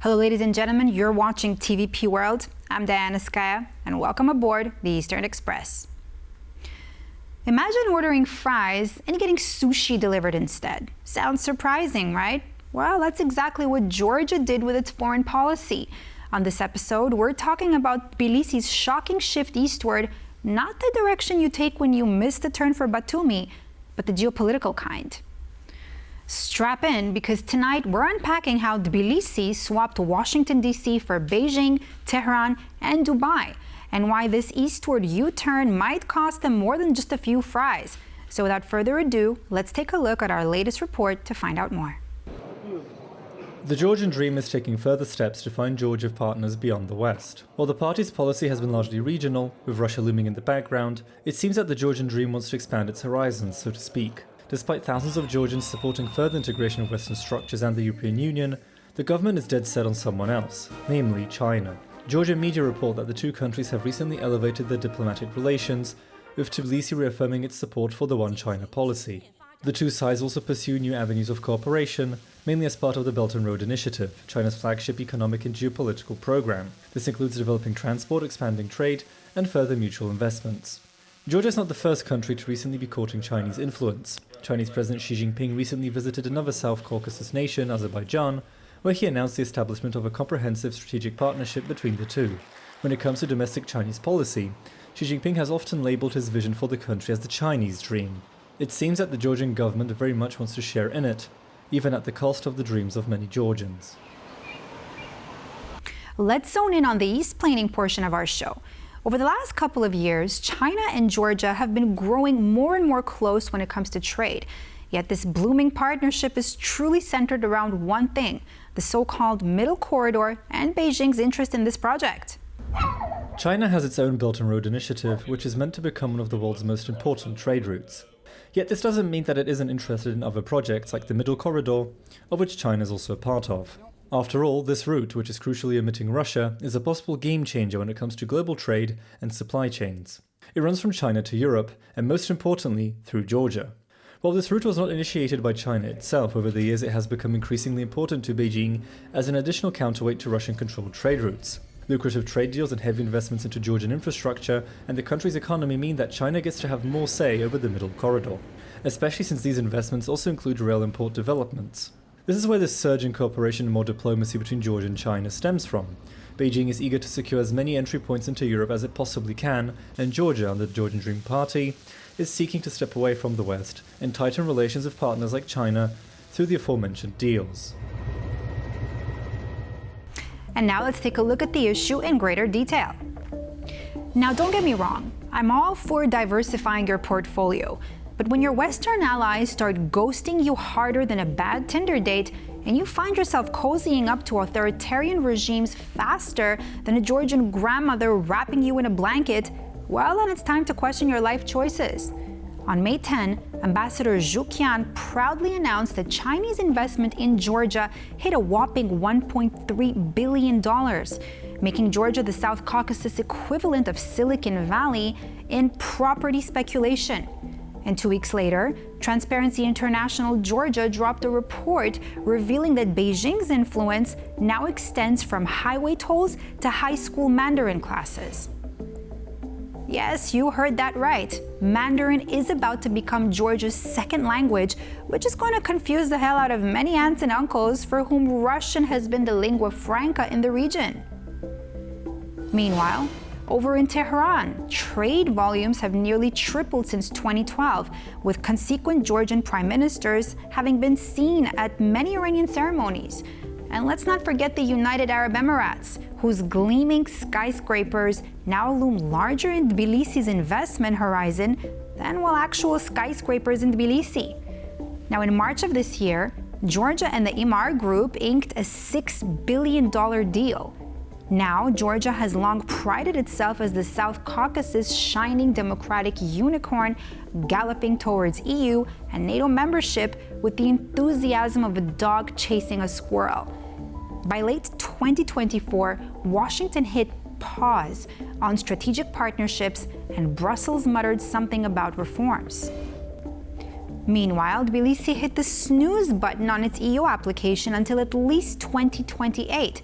Hello, ladies and gentlemen. You're watching TVP World. I'm Diana Skaya, and welcome aboard the Eastern Express. Imagine ordering fries and getting sushi delivered instead. Sounds surprising, right? Well, that's exactly what Georgia did with its foreign policy. On this episode, we're talking about Tbilisi's shocking shift eastward, not the direction you take when you miss the turn for Batumi, but the geopolitical kind. Strap in, because tonight we're unpacking how Tbilisi swapped Washington, D.C. for Beijing, Tehran, and Dubai, and why this eastward U-turn might cost them more than just a few fries. So without further ado, let's take a look at our latest report to find out more. The Georgian dream is taking further steps to find Georgia partners beyond the West. While the party's policy has been largely regional, with Russia looming in the background, it seems that the Georgian dream wants to expand its horizons, so to speak. Despite thousands of Georgians supporting further integration of Western structures and the European Union, the government is dead set on someone else, namely China. Georgian media report that the two countries have recently elevated their diplomatic relations, with Tbilisi reaffirming its support for the One China policy. The two sides also pursue new avenues of cooperation, mainly as part of the Belt and Road Initiative, China's flagship economic and geopolitical program. This includes developing transport, expanding trade, and further mutual investments. Georgia is not the first country to recently be courting Chinese influence. Chinese President Xi Jinping recently visited another South Caucasus nation, Azerbaijan, where he announced the establishment of a comprehensive strategic partnership between the two. When it comes to domestic Chinese policy, Xi Jinping has often labeled his vision for the country as the Chinese dream. It seems that the Georgian government very much wants to share in it, even at the cost of the dreams of many Georgians. Let's zone in on the East planning portion of our show. Over the last couple of years, China and Georgia have been growing more and more close when it comes to trade. Yet this blooming partnership is truly centered around one thing: the so-called Middle Corridor and Beijing's interest in this project. China has its own Belt and Road Initiative, which is meant to become one of the world's most important trade routes. Yet this doesn't mean that it isn't interested in other projects like the Middle Corridor, of which China is also a part of. After all, this route, which is crucially omitting Russia, is a possible game changer when it comes to global trade and supply chains. It runs from China to Europe, and most importantly, through Georgia. While this route was not initiated by China itself, over the years it has become increasingly important to Beijing as an additional counterweight to Russian-controlled trade routes. Lucrative trade deals and heavy investments into Georgian infrastructure and the country's economy mean that China gets to have more say over the Middle Corridor, especially since these investments also include rail and port developments. This is where this surge in cooperation and more diplomacy between Georgia and China stems from. Beijing is eager to secure as many entry points into Europe as it possibly can, and Georgia, under the Georgian Dream Party, is seeking to step away from the West and tighten relations with partners like China through the aforementioned deals. And now let's take a look at the issue in greater detail. Now, don't get me wrong, I'm all for diversifying your portfolio. But when your Western allies start ghosting you harder than a bad Tinder date, and you find yourself cozying up to authoritarian regimes faster than a Georgian grandmother wrapping you in a blanket, well, then it's time to question your life choices. On May 10, Ambassador Zhu Qian proudly announced that Chinese investment in Georgia hit a whopping $1.3 billion, making Georgia the South Caucasus equivalent of Silicon Valley in property speculation. And 2 weeks later, Transparency International Georgia dropped a report revealing that Beijing's influence now extends from highway tolls to high school Mandarin classes. Yes, you heard that right. Mandarin is about to become Georgia's second language, which is going to confuse the hell out of many aunts and uncles for whom Russian has been the lingua franca in the region. Meanwhile, over in Tehran, trade volumes have nearly tripled since 2012, with consequent Georgian prime ministers having been seen at many Iranian ceremonies. And let's not forget the United Arab Emirates, whose gleaming skyscrapers now loom larger in Tbilisi's investment horizon than actual skyscrapers in Tbilisi. Now, in March of this year, Georgia and the Imar Group inked a $6 billion deal. Now, Georgia has long prided itself as the South Caucasus' shining democratic unicorn, galloping towards EU and NATO membership with the enthusiasm of a dog chasing a squirrel. By late 2024, Washington hit pause on strategic partnerships, and Brussels muttered something about reforms. Meanwhile, Tbilisi hit the snooze button on its EU application until at least 2028.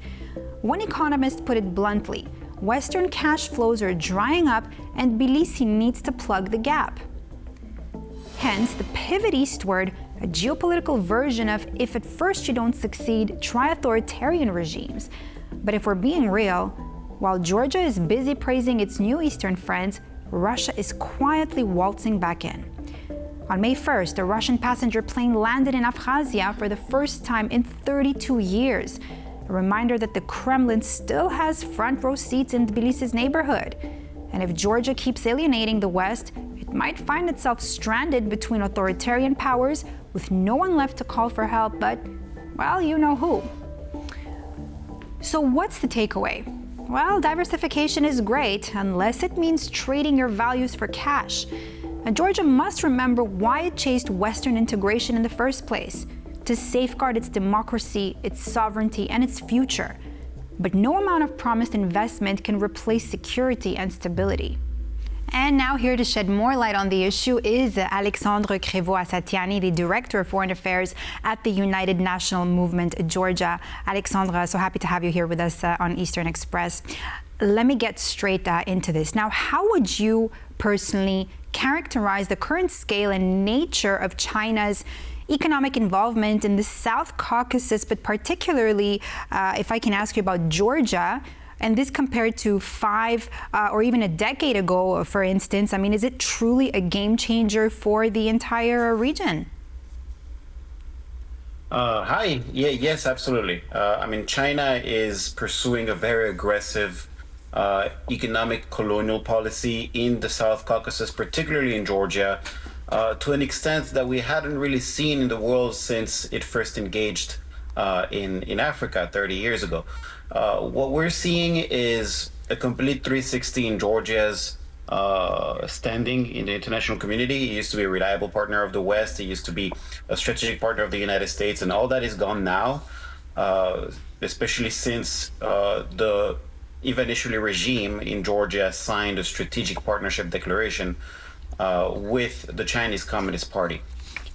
One economist put it bluntly, Western cash flows are drying up and Tbilisi needs to plug the gap. Hence, the pivot eastward, a geopolitical version of if at first you don't succeed, try authoritarian regimes. But if we're being real, while Georgia is busy praising its new eastern friends, Russia is quietly waltzing back in. On May 1st, a Russian passenger plane landed in Abkhazia for the first time in 32 years. A reminder that the Kremlin still has front row seats in Tbilisi's neighborhood. And if Georgia keeps alienating the West, it might find itself stranded between authoritarian powers with no one left to call for help but, well, you know who. So what's the takeaway? Well, diversification is great unless it means trading your values for cash. And Georgia must remember why it chased Western integration in the first place, to safeguard its democracy, its sovereignty, and its future. But no amount of promised investment can replace security and stability. And now here to shed more light on the issue is Alexandre Crévaux-Asatiani, the Director of Foreign Affairs at the United National Movement, Georgia. Alexandre, so happy to have you here with us on Eastern Express. Let me get straight into this. Now, how would you personally characterize the current scale and nature of China's economic involvement in the South Caucasus, but particularly, if I can ask you about Georgia, and this compared to 5 or even a decade ago, for instance? I mean, is it truly a game changer for the entire region? Hi. Yes, absolutely. I mean, China is pursuing a very aggressive economic colonial policy in the South Caucasus, particularly in Georgia, to an extent that we hadn't really seen in the world since it first engaged in Africa 30 years ago. What we're seeing is a complete 360 in Georgia's standing in the international community. It used to be a reliable partner of the West. It used to be a strategic partner of the United States, and all that is gone now, especially since the Ivanishvili regime in Georgia signed a strategic partnership declaration with the Chinese Communist Party.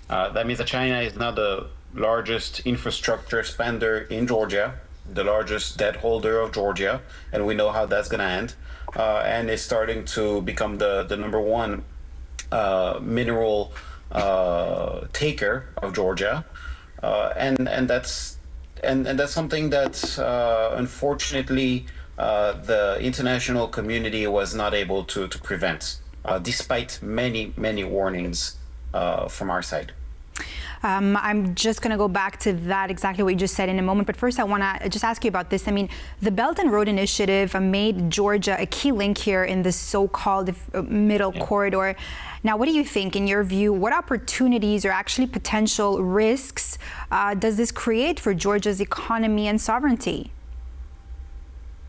That means that China is now the largest infrastructure spender in Georgia, the largest debt holder of Georgia, and we know how that's going to end. And is starting to become the number one mineral taker of Georgia, and that's something that unfortunately the international community was not able to prevent, despite many warnings from our side. I'm just going to go back to that, exactly what you just said in a moment. But first, I want to just ask you about this. I mean, the Belt and Road Initiative made Georgia a key link here in this so-called middle corridor. Now, what do you think, in your view, what opportunities or actually potential risks does this create for Georgia's economy and sovereignty?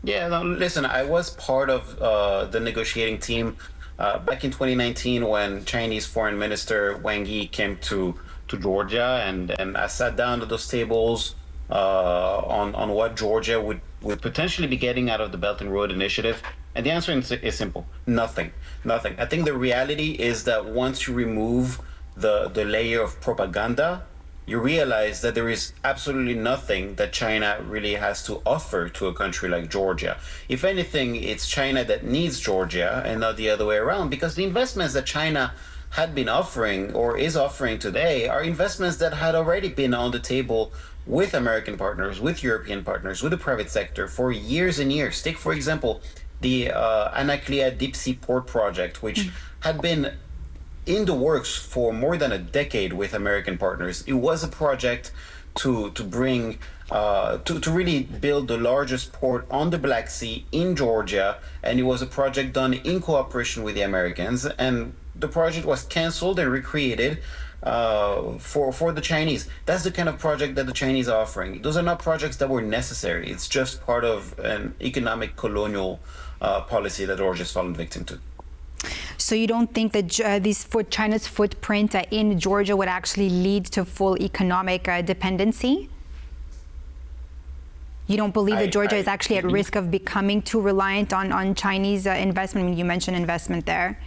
Yeah, no, listen, I was part of the negotiating team back in 2019 when Chinese Foreign Minister Wang Yi came to Georgia, and I sat down at those tables on what Georgia would potentially be getting out of the Belt and Road Initiative. And the answer is simple: nothing. I think the reality is that once you remove the layer of propaganda, you realize that there is absolutely nothing that China really has to offer to a country like Georgia. If anything, it's China that needs Georgia and not the other way around, because the investments that China had been offering or is offering today are investments that had already been on the table with American partners, with European partners, with the private sector for years and years. Take, for example, the Anaklia Deep Sea Port project, which had been in the works for more than a decade with American partners. It was a project to bring to really build the largest port on the Black Sea in Georgia, and it was a project done in cooperation with the Americans, and the project was canceled and recreated for the Chinese. That's the kind of project that the Chinese are offering. Those are not projects that were necessary. It's just part of an economic colonial policy that Georgia's fallen victim to. So you don't think that China's footprint in Georgia would actually lead to full economic dependency? You don't believe that Georgia is actually at risk of becoming too reliant on Chinese investment? I mean, you mentioned investment there.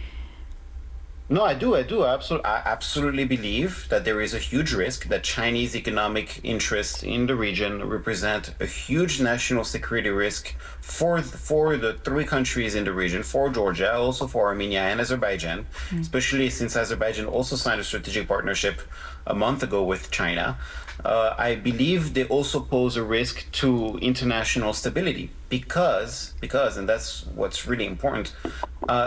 No, I do. I do. I absolutely believe that there is a huge risk that Chinese economic interests in the region represent a huge national security risk for the three countries in the region, for Georgia, also for Armenia and Azerbaijan, especially since Azerbaijan also signed a strategic partnership a month ago with China. I believe they also pose a risk to international stability because, and that's what's really important,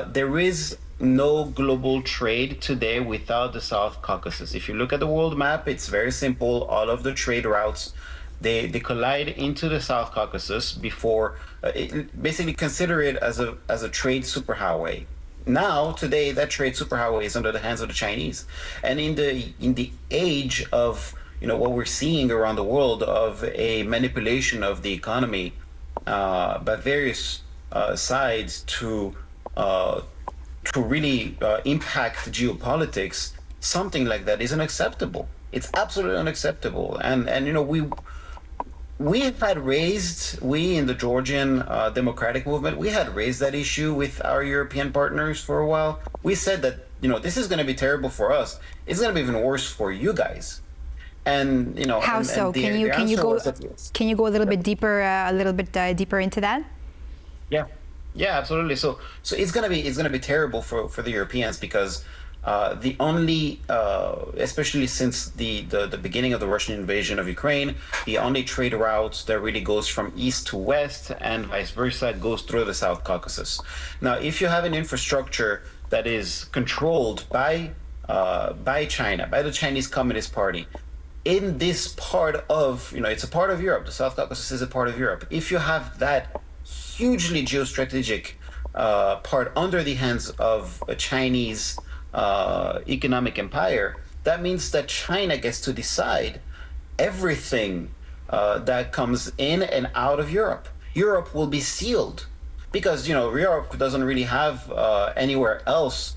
there is no global trade today without the South Caucasus. If you look at the world map, it's very simple. All of the trade routes, they collide into the South Caucasus before, basically consider it as a trade superhighway. Now, today, that trade superhighway is under the hands of the Chinese. And in the age of what we're seeing around the world of a manipulation of the economy by various sides to really impact geopolitics, something like that is unacceptable. It's absolutely unacceptable. And we had raised, we in the Georgian democratic movement, we had raised that issue with our European partners for a while. We said that this is going to be terrible for us. It's going to be even worse for you guys. And how and, so? and the, Can the you answer go was that yes. can you go a little bit deeper into that? Yeah, yeah, absolutely. So it's gonna be terrible for the Europeans because the only, especially since the beginning of the Russian invasion of Ukraine, the only trade route that really goes from east to west and vice versa goes through the South Caucasus. Now, if you have an infrastructure that is controlled by China, by the Chinese Communist Party, in this part of, it's a part of Europe. The South Caucasus is a part of Europe. If you have that hugely geostrategic part under the hands of a Chinese economic empire, that means that China gets to decide everything that comes in and out of Europe. Europe will be sealed because, Europe doesn't really have anywhere else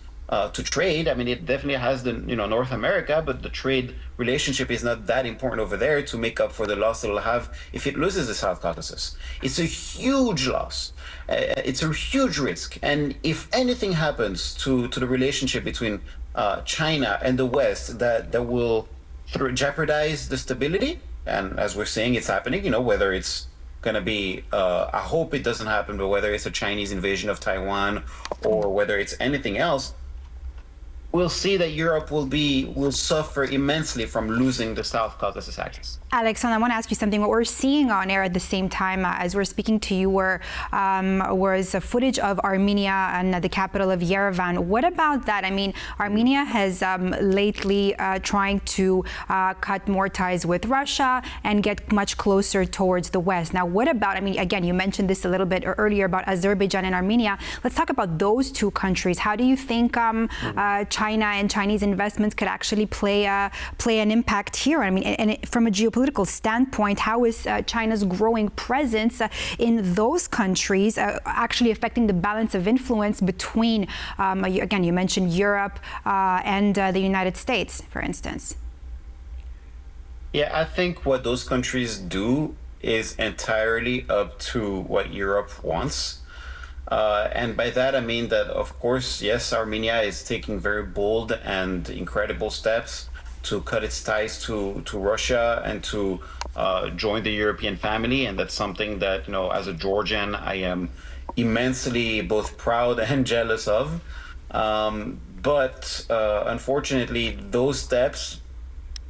to trade. I mean, it definitely has the North America, but the trade relationship is not that important over there to make up for the loss it'll have if it loses the South Caucasus. It's a huge loss. It's a huge risk. And if anything happens to the relationship between China and the West that will jeopardize the stability, and as we're saying, it's happening. Whether it's going to be, I hope it doesn't happen, but whether it's a Chinese invasion of Taiwan or whether it's anything else, we'll see that Europe will suffer immensely from losing the South Caucasus axis. Alexandre, I want to ask you something. What we're seeing on air at the same time as we're speaking to you was footage of Armenia and the capital of Yerevan. What about that? I mean, Armenia has lately trying to cut more ties with Russia and get much closer towards the West. Now, what about, I mean, again, you mentioned this a little bit earlier about Azerbaijan and Armenia. Let's talk about those two countries. How do you think China and Chinese investments could actually play an impact here? I mean, and from a geopolitical standpoint, how is China's growing presence in those countries actually affecting the balance of influence between, again, you mentioned Europe and the United States, for instance? Yeah, I think what those countries do is entirely up to what Europe wants. And by that, I mean that, of course, yes, Armenia is taking very bold and incredible steps to cut its ties to Russia and to join the European family. And that's something that, as a Georgian, I am immensely both proud and jealous of. But unfortunately, those steps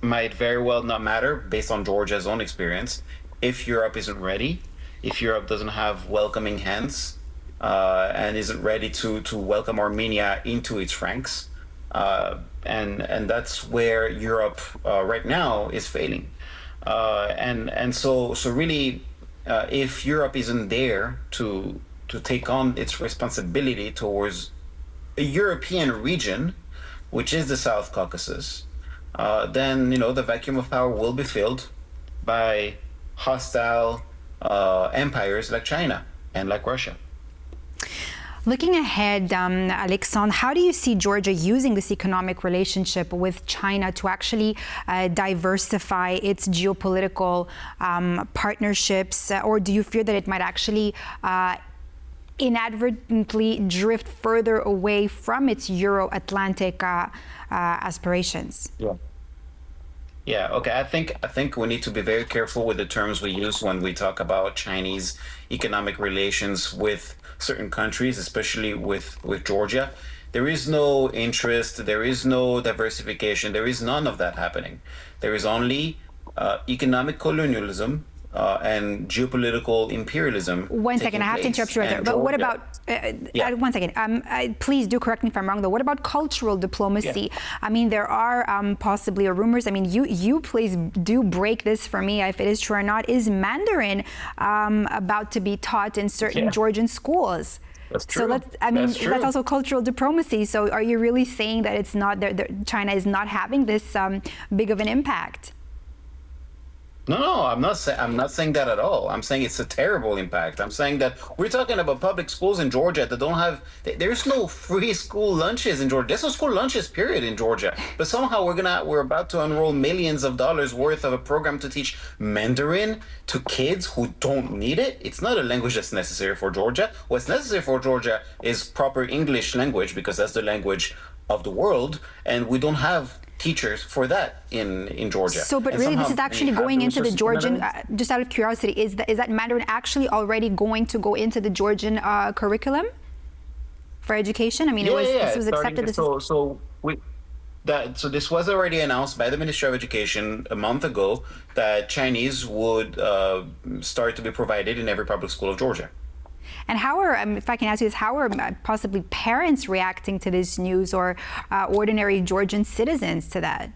might very well not matter based on Georgia's own experience if Europe isn't ready, if Europe doesn't have welcoming hands and isn't ready to welcome Armenia into its ranks. And that's where Europe right now is failing. And so really, if Europe isn't there to take on its responsibility towards a European region, which is the South Caucasus, then the vacuum of power will be filled by hostile empires like China and like Russia. Looking ahead, Alexandre, how do you see Georgia using this economic relationship with China to actually diversify its geopolitical partnerships? Or do you fear that it might actually inadvertently drift further away from its Euro-Atlantic aspirations? Yeah, okay. I think we need to be very careful with the terms we use when we talk about Chinese economic relations with certain countries, especially with Georgia. There is no interest, there is no diversification, there is none of that happening. There is only economic colonialism and geopolitical imperialism. One second, I have to interrupt you right there. But what about, one second, please do correct me if I'm wrong though, what about cultural diplomacy? Yeah. I mean, there are possibly rumors, I mean, you please do break this for me if it is true or not. Is Mandarin about to be taught in certain Georgian schools? That's true. So that's also cultural diplomacy. So are you really saying that it's not China is not having this big of an impact? No, I'm not saying that at all. I'm saying it's a terrible impact. I'm saying that we're talking about public schools in Georgia that don't have. There's no free school lunches in Georgia. There's no school lunches, period, in Georgia. But somehow we're about to enroll millions of dollars worth of a program to teach Mandarin to kids who don't need it. It's not a language that's necessary for Georgia. What's necessary for Georgia is proper English language, because that's the language of the world, and we don't have teachers for that in Georgia. So, but really, this is actually going into the Georgian. Just out of curiosity, is that Mandarin actually already going to go into the Georgian curriculum for education? I mean, this was accepted. So this was already announced by the Ministry of Education a month ago that Chinese would start to be provided in every public school of Georgia. And how are, if I can ask you this, how are possibly parents reacting to this news, or ordinary Georgian citizens to that?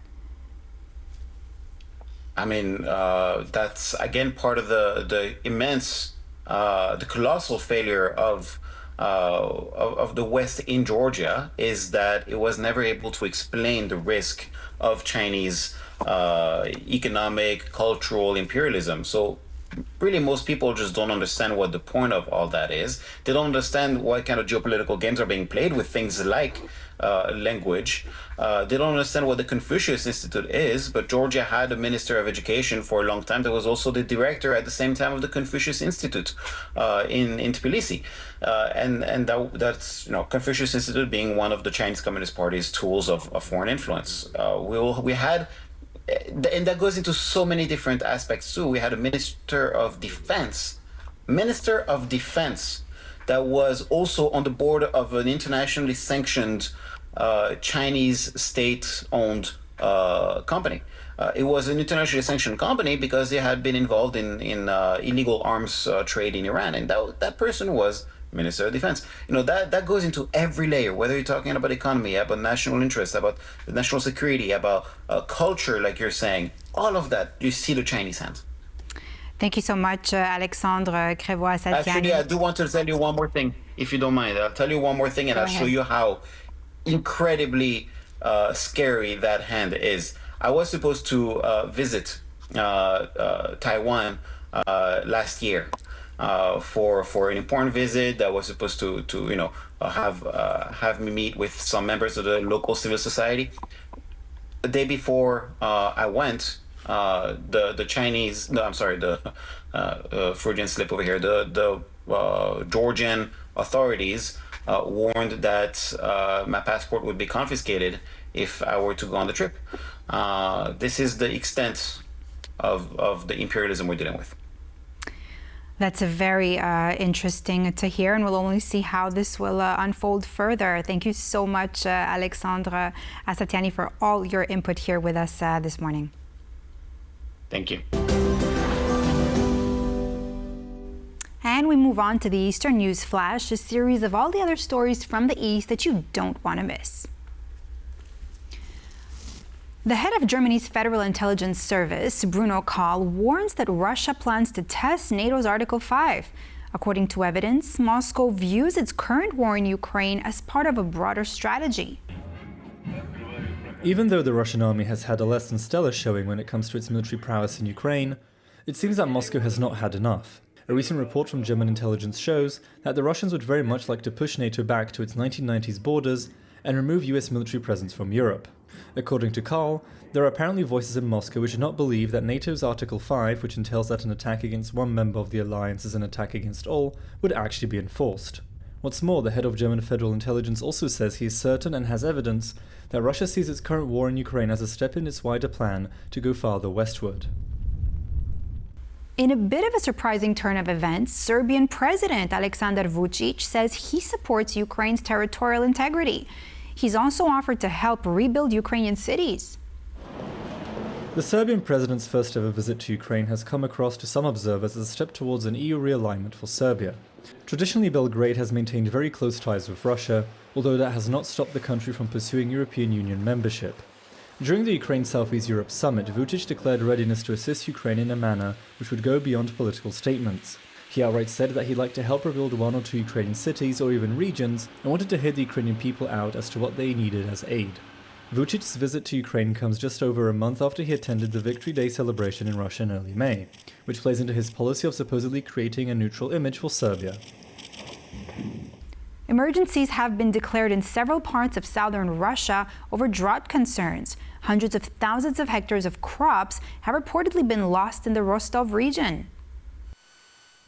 I mean, that's again part of the immense, the colossal failure of the West in Georgia, is that it was never able to explain the risk of Chinese economic, cultural imperialism. So really, most people just don't understand what the point of all that is. They don't understand what kind of geopolitical games are being played with things like language. They don't understand what the Confucius Institute is, but Georgia had a minister of education for a long time that was also the director at the same time of the Confucius Institute in Tbilisi. And that's, Confucius Institute being one of the Chinese Communist Party's tools of foreign influence. We had, and that goes into so many different aspects too. We had a minister of defense that was also on the board of an internationally sanctioned Chinese state-owned company. It was an internationally sanctioned company because they had been involved in illegal arms trade in Iran, and that person was Minister of Defense. That goes into every layer, whether you're talking about economy, about national interest, about national security, about culture, like you're saying. All of that, you see the Chinese hand. Thank you so much, Alexandre Crévoy-Assatiani. Actually, I do want to tell you one more thing, if you don't mind. I'll tell you one more thing, and I'll show you how incredibly scary that hand is. I was supposed to visit Taiwan last year. For an important visit that was supposed to have me meet with some members of the local civil society. The day before I went, the Chinese, no, I'm sorry, the Freudian slip over here. The Georgian authorities warned that my passport would be confiscated if I were to go on the trip. This is the extent of the imperialism we're dealing with. That's a very interesting to hear, and we'll only see how this will unfold further. Thank you so much, Alexandre Assatiani, for all your input here with us this morning. Thank you. And we move on to the Eastern News Flash, a series of all the other stories from the East that you don't want to miss. The head of Germany's Federal Intelligence Service, Bruno Kahl, warns that Russia plans to test NATO's Article 5. According to evidence, Moscow views its current war in Ukraine as part of a broader strategy. Even though the Russian army has had a less than stellar showing when it comes to its military prowess in Ukraine, it seems that Moscow has not had enough. A recent report from German intelligence shows that the Russians would very much like to push NATO back to its 1990s borders and remove US military presence from Europe. According to Kahl, there are apparently voices in Moscow which do not believe that NATO's Article 5, which entails that an attack against one member of the alliance is an attack against all, would actually be enforced. What's more, the head of German Federal Intelligence also says he is certain and has evidence that Russia sees its current war in Ukraine as a step in its wider plan to go farther westward. In a bit of a surprising turn of events, Serbian President Aleksandar Vučić says he supports Ukraine's territorial integrity. He's also offered to help rebuild Ukrainian cities. The Serbian president's first ever visit to Ukraine has come across to some observers as a step towards an EU realignment for Serbia. Traditionally, Belgrade has maintained very close ties with Russia, although that has not stopped the country from pursuing European Union membership. During the Ukraine Southeast Europe summit, Vučić declared readiness to assist Ukraine in a manner which would go beyond political statements. He outright said that he'd like to help rebuild one or two Ukrainian cities or even regions, and wanted to hear the Ukrainian people out as to what they needed as aid. Vučić's visit to Ukraine comes just over a month after he attended the Victory Day celebration in Russia in early May, which plays into his policy of supposedly creating a neutral image for Serbia. Emergencies have been declared in several parts of southern Russia over drought concerns. Hundreds of thousands of hectares of crops have reportedly been lost in the Rostov region.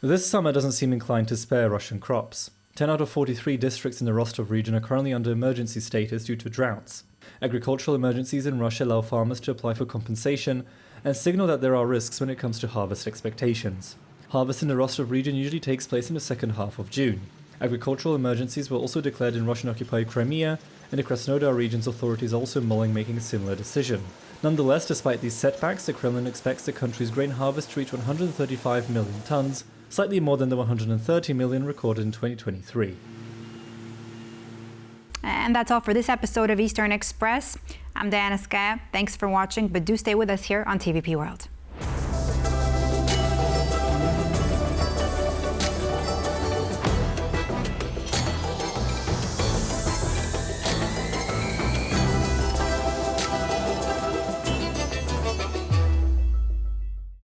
This summer doesn't seem inclined to spare Russian crops. 10 out of 43 districts in the Rostov region are currently under emergency status due to droughts. Agricultural emergencies in Russia allow farmers to apply for compensation and signal that there are risks when it comes to harvest expectations. Harvest in the Rostov region usually takes place in the second half of June. Agricultural emergencies were also declared in Russian-occupied Crimea, and the Krasnodar region's authorities are also mulling making a similar decision. Nonetheless, despite these setbacks, the Kremlin expects the country's grain harvest to reach 135 million tons, slightly more than the 130 million recorded in 2023. And that's all for this episode of Eastern Express. I'm Diana Skaya. Thanks for watching, but do stay with us here on TVP World.